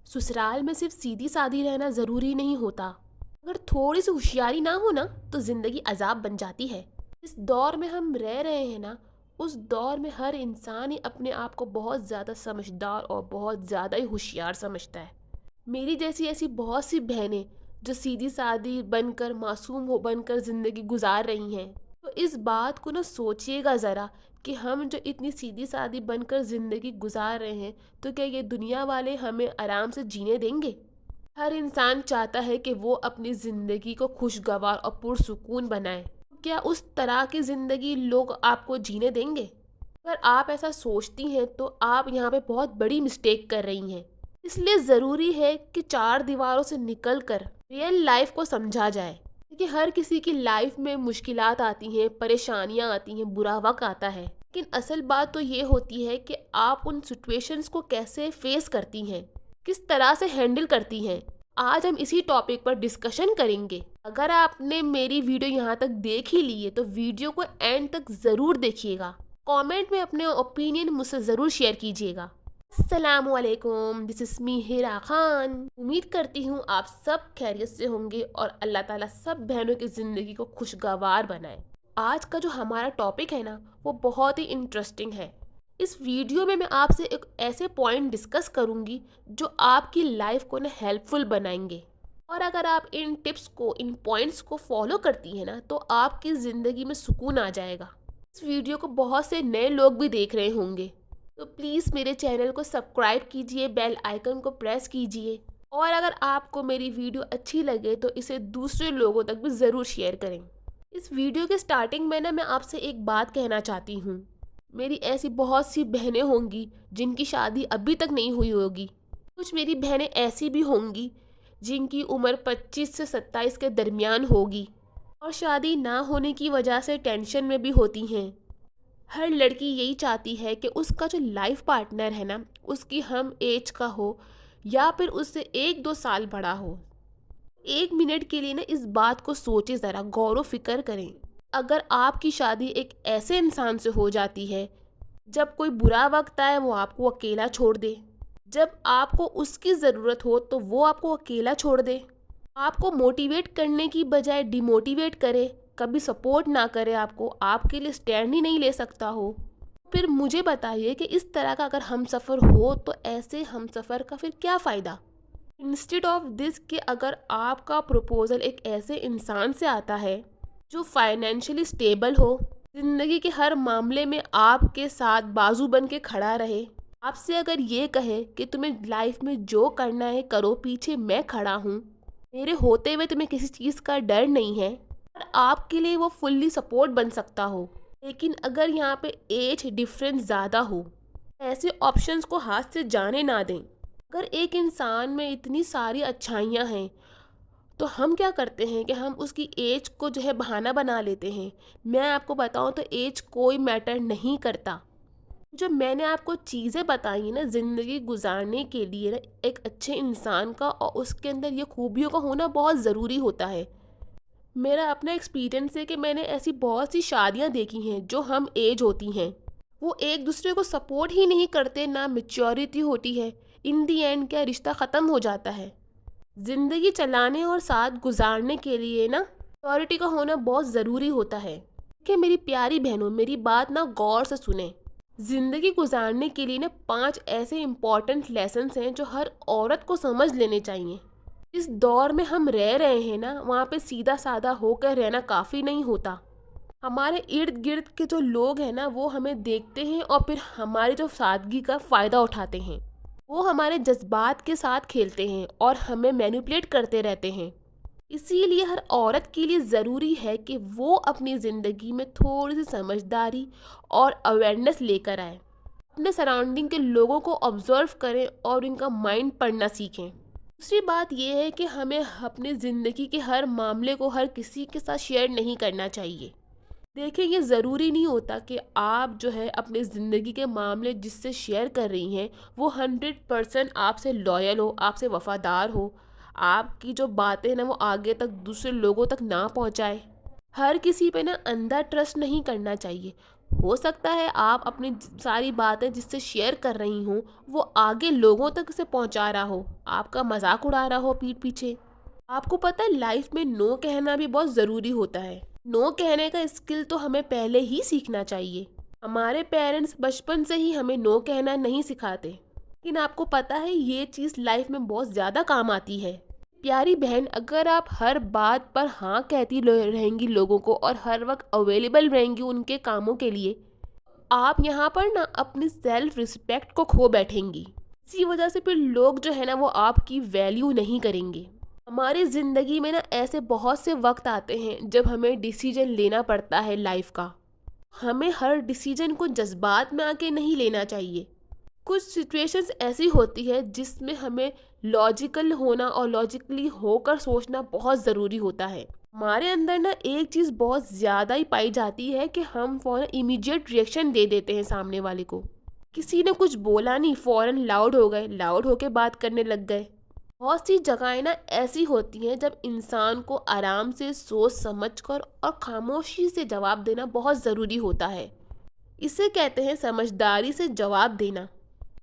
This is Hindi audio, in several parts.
ससुराल में सिर्फ सीधी सादी रहना ज़रूरी नहीं होता। अगर थोड़ी सी होशियारी ना हो ना तो ज़िंदगी अजाब बन जाती है। इस दौर में हम रह रहे हैं ना, उस दौर में हर इंसान ही अपने आप को बहुत ज़्यादा समझदार और बहुत ज़्यादा ही होशियार समझता है। मेरी जैसी ऐसी बहुत सी बहनें जो सीधी सादी बनकर मासूम हो बनकर ज़िंदगी गुजार रही हैं। तो इस बात को ना सोचिएगा ज़रा कि हम जो इतनी सीधी सादी बनकर ज़िंदगी गुजार रहे हैं, तो क्या ये दुनिया वाले हमें आराम से जीने देंगे? हर इंसान चाहता है कि वो अपनी ज़िंदगी को खुशगवार और पुरसुकून बनाए। क्या उस तरह की ज़िंदगी लोग आपको जीने देंगे? अगर आप ऐसा सोचती हैं तो आप यहाँ पे बहुत बड़ी मिस्टेक कर रही हैं। इसलिए ज़रूरी है कि चार दीवारों से निकलकर रियल लाइफ को समझा जाए। क्योंकि हर किसी की लाइफ में मुश्किलात आती हैं, परेशानियाँ आती हैं, बुरा वक्त आता है। लेकिन असल बात तो ये होती है कि आप उन सिचुएशंस को कैसे फेस करती हैं, किस तरह से हैंडल करती हैं। आज हम इसी टॉपिक पर डिस्कशन करेंगे। अगर आपने मेरी वीडियो यहाँ तक देख ही ली है तो वीडियो को एंड तक ज़रूर देखिएगा। कमेंट में अपने ओपिनियन मुझसे ज़रूर शेयर कीजिएगा। अस्सलामुअलैकुम, दिस इज़ मी हिरा खान। उम्मीद करती हूँ आप सब खैरियत से होंगे और अल्लाह ताला सब बहनों की ज़िंदगी को खुशगवार बनाए। आज का जो हमारा टॉपिक है ना, वो बहुत ही इंटरेस्टिंग है। इस वीडियो में मैं आपसे एक ऐसे पॉइंट डिस्कस करूँगी जो आपकी लाइफ को ना हेल्पफुल बनाएंगे। और अगर आप इन टिप्स को, इन पॉइंट्स को फॉलो करती हैं ना, तो आपकी ज़िंदगी में सुकून आ जाएगा। इस वीडियो को बहुत से नए लोग भी देख रहे होंगे, तो प्लीज़ मेरे चैनल को सब्सक्राइब कीजिए, बेल आइकन को प्रेस कीजिए। और अगर आपको मेरी वीडियो अच्छी लगे तो इसे दूसरे लोगों तक भी ज़रूर शेयर करें। इस वीडियो के स्टार्टिंग में ना मैं आपसे एक बात कहना चाहती हूँ। मेरी ऐसी बहुत सी बहनें होंगी जिनकी शादी अभी तक नहीं हुई होगी। कुछ मेरी बहनें ऐसी भी होंगी जिनकी उम्र 25 से 27 के दरमियान होगी और शादी ना होने की वजह से टेंशन में भी होती हैं। हर लड़की यही चाहती है कि उसका जो लाइफ पार्टनर है ना, उसकी हम एज का हो या फिर उससे 1-2 साल बड़ा हो। एक मिनट के लिए ना इस बात को सोचे, ज़रा गौर व फिक्र करें। अगर आपकी शादी एक ऐसे इंसान से हो जाती है, जब कोई बुरा वक्त आए वो आपको अकेला छोड़ दे, जब आपको उसकी ज़रूरत हो तो वो आपको अकेला छोड़ दे, आपको मोटिवेट करने की बजाय डिमोटिवेट करे, कभी सपोर्ट ना करे, आपको आपके लिए स्टैंड ही नहीं ले सकता हो, फिर मुझे बताइए कि इस तरह का अगर हम सफ़र हो तो ऐसे हम सफ़र का फिर क्या फ़ायदा। इंस्टेड ऑफ दिस कि अगर आपका प्रपोज़ल एक ऐसे इंसान से आता है जो फाइनेंशियली स्टेबल हो, ज़िंदगी के हर मामले में आपके साथ बाजू बन के खड़ा रहे, आपसे अगर ये कहे कि तुम्हें लाइफ में जो करना है करो, पीछे मैं खड़ा हूँ, मेरे होते हुए तुम्हें किसी चीज़ का डर नहीं है, और आपके लिए वो फुल्ली सपोर्ट बन सकता हो। लेकिन अगर यहाँ पे एज डिफरेंस ज़्यादा हो, ऐसे ऑप्शंस को हाथ से जाने ना दें। अगर एक इंसान में इतनी सारी अच्छाइयाँ हैं तो हम क्या करते हैं कि हम उसकी एज को जो है बहाना बना लेते हैं। मैं आपको बताऊं तो एज कोई मैटर नहीं करता। जो मैंने आपको चीज़ें बताई ना ज़िंदगी गुजारने के लिए ना, एक अच्छे इंसान का और उसके अंदर ये खूबियों का होना बहुत ज़रूरी होता है। मेरा अपना एक्सपीरियंस है कि मैंने ऐसी बहुत सी शादियां देखी हैं जो हम एज होती हैं, वो एक दूसरे को सपोर्ट ही नहीं करते, ना मैच्योरिटी होती है। इन दी एंड क्या रिश्ता ख़त्म हो जाता है। ज़िंदगी चलाने और साथ गुजारने के लिए ना मैच्योरिटी का होना बहुत ज़रूरी होता है। कि मेरी प्यारी बहनों, मेरी बात ना गौर से सुने। ज़िंदगी गुजारने के लिए ना 5 ऐसे इम्पॉर्टेंट लेसन्स हैं जो हर औरत को समझ लेने चाहिए। इस दौर में हम रह रहे हैं ना, वहाँ पे सीधा साधा होकर रहना काफ़ी नहीं होता। हमारे इर्द गिर्द के जो लोग हैं ना, वो हमें देखते हैं और फिर हमारी जो सादगी का फ़ायदा उठाते हैं। वो हमारे जज्बात के साथ खेलते हैं और हमें मैनिपुलेट करते रहते हैं। इसीलिए हर औरत के लिए ज़रूरी है कि वो अपनी ज़िंदगी में थोड़ी सी समझदारी और अवेयरनेस लेकर आए, अपने सराउंडिंग के लोगों को ऑब्ज़र्व करें और इनका माइंड पढ़ना सीखें। दूसरी बात यह है कि हमें अपनी ज़िंदगी के हर मामले को हर किसी के साथ शेयर नहीं करना चाहिए। देखिए, ये ज़रूरी नहीं होता कि आप जो है अपनी ज़िंदगी के मामले जिससे शेयर कर रही हैं वो 100% आपसे लॉयल हो, आपसे वफ़ादार हो, आपकी जो बातें ना वो आगे तक दूसरे लोगों तक ना पहुंचाए। हर किसी पे ना अंधा ट्रस्ट नहीं करना चाहिए। हो सकता है आप अपनी सारी बातें जिससे शेयर कर रही हो वो आगे लोगों तक से पहुंचा रहा हो, आपका मजाक उड़ा रहा हो पीठ पीछे। आपको पता है लाइफ में नो कहना भी बहुत ज़रूरी होता है। नो कहने का स्किल तो हमें पहले ही सीखना चाहिए। हमारे पेरेंट्स बचपन से ही हमें नो कहना नहीं सिखाते, लेकिन आपको पता है ये चीज़ लाइफ में बहुत ज़्यादा काम आती है। प्यारी बहन, अगर आप हर बात पर हाँ कहती रहेंगी लोगों को और हर वक्त अवेलेबल रहेंगी उनके कामों के लिए, आप यहाँ पर ना अपनी सेल्फ रिस्पेक्ट को खो बैठेंगी। इसी वजह से फिर लोग जो है ना वो आपकी वैल्यू नहीं करेंगे। हमारी ज़िंदगी में ना ऐसे बहुत से वक्त आते हैं जब हमें डिसीजन लेना पड़ता है लाइफ का। हमें हर डिसीजन को जज्बात में आके नहीं लेना चाहिए। कुछ सिचुएशंस ऐसी होती है जिसमें हमें लॉजिकल होना और लॉजिकली होकर सोचना बहुत ज़रूरी होता है। हमारे अंदर ना एक चीज़ बहुत ज़्यादा ही पाई जाती है कि हम फ़ौरन इमीडिएट रिएक्शन दे देते हैं सामने वाले को। किसी ने कुछ बोला नहीं, फ़ौरन लाउड हो गए, लाउड होके बात करने लग गए। बहुत सी जगहें ना ऐसी होती हैं जब इंसान को आराम से सोच समझकर और खामोशी से जवाब देना बहुत ज़रूरी होता है। इसे कहते हैं समझदारी से जवाब देना,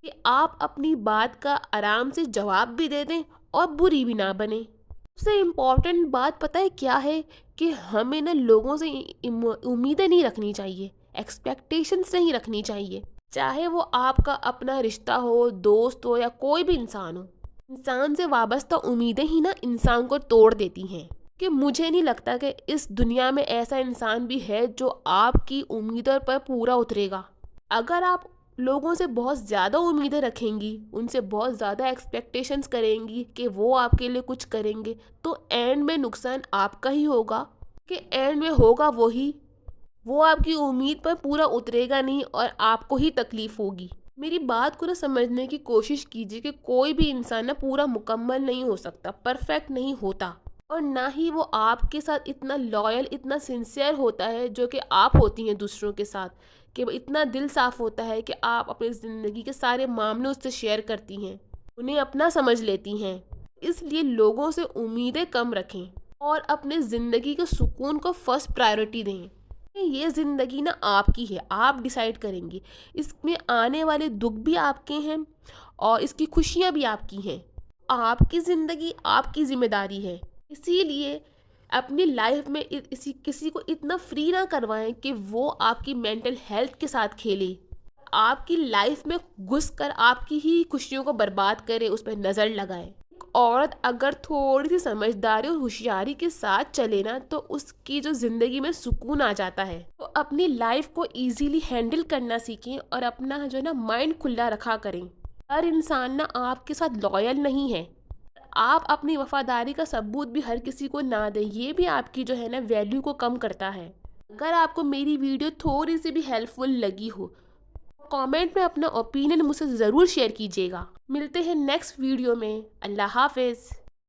कि आप अपनी बात का आराम से जवाब भी दे दें और बुरी भी ना बने। सबसे इम्पॉर्टेंट बात पता है क्या है, कि हमें ना लोगों से उम्मीदें नहीं रखनी चाहिए, एक्सपेक्टेशंस नहीं रखनी चाहिए। चाहे वो आपका अपना रिश्ता हो, दोस्त हो या कोई भी इंसान हो। इंसान से वाबस्ता उम्मीदें ही ना इंसान को तोड़ देती हैं। कि मुझे नहीं लगता कि इस दुनिया में ऐसा इंसान भी है जो आपकी उम्मीदों पर पूरा उतरेगा। अगर आप लोगों से बहुत ज़्यादा उम्मीदें रखेंगी, उनसे बहुत ज़्यादा एक्सपेक्टेशंस करेंगी कि वो आपके लिए कुछ करेंगे, तो एंड में नुकसान आपका ही होगा। कि एंड में होगा वो आपकी उम्मीद पर पूरा उतरेगा नहीं और आपको ही तकलीफ़ होगी। मेरी बात को ना समझने की कोशिश कीजिए कि कोई भी इंसान ना पूरा मुकम्मल नहीं हो सकता, परफेक्ट नहीं होता, और ना ही वो आपके साथ इतना लॉयल, इतना सिंसियर होता है जो कि आप होती हैं दूसरों के साथ, कि वो इतना दिल साफ़ होता है कि आप अपनी ज़िंदगी के सारे मामले उससे शेयर करती हैं, उन्हें अपना समझ लेती हैं। इसलिए लोगों से उम्मीदें कम रखें और अपने ज़िंदगी के सुकून को फर्स्ट प्रायोरिटी दें। ये ज़िंदगी ना आपकी है, आप डिसाइड करेंगी। इसमें आने वाले दुख भी आपके हैं और इसकी खुशियाँ भी आपकी हैं। आपकी ज़िंदगी आपकी ज़िम्मेदारी है। इसीलिए अपनी लाइफ में किसी को इतना फ्री ना करवाएं कि वो आपकी मेंटल हेल्थ के साथ खेले, आपकी लाइफ में घुसकर आपकी ही खुशियों को बर्बाद करे, उस पर नज़र लगाए। औरत अगर थोड़ी सी समझदारी और होशियारी के साथ चले ना, तो उसकी जो ज़िंदगी में सुकून आ जाता है। तो अपनी लाइफ को इजीली हैंडल करना सीखें और अपना जो है ना माइंड खुला रखा करें। हर इंसान ना आपके साथ लॉयल नहीं है। आप अपनी वफादारी का सबूत भी हर किसी को ना दें, ये भी आपकी जो है ना वैल्यू को कम करता है। अगर आपको मेरी वीडियो थोड़ी सी भी हेल्पफुल लगी हो, कमेंट में अपना ओपिनियन मुझसे ज़रूर शेयर कीजिएगा। मिलते हैं नेक्स्ट वीडियो में। अल्लाह हाफिज़।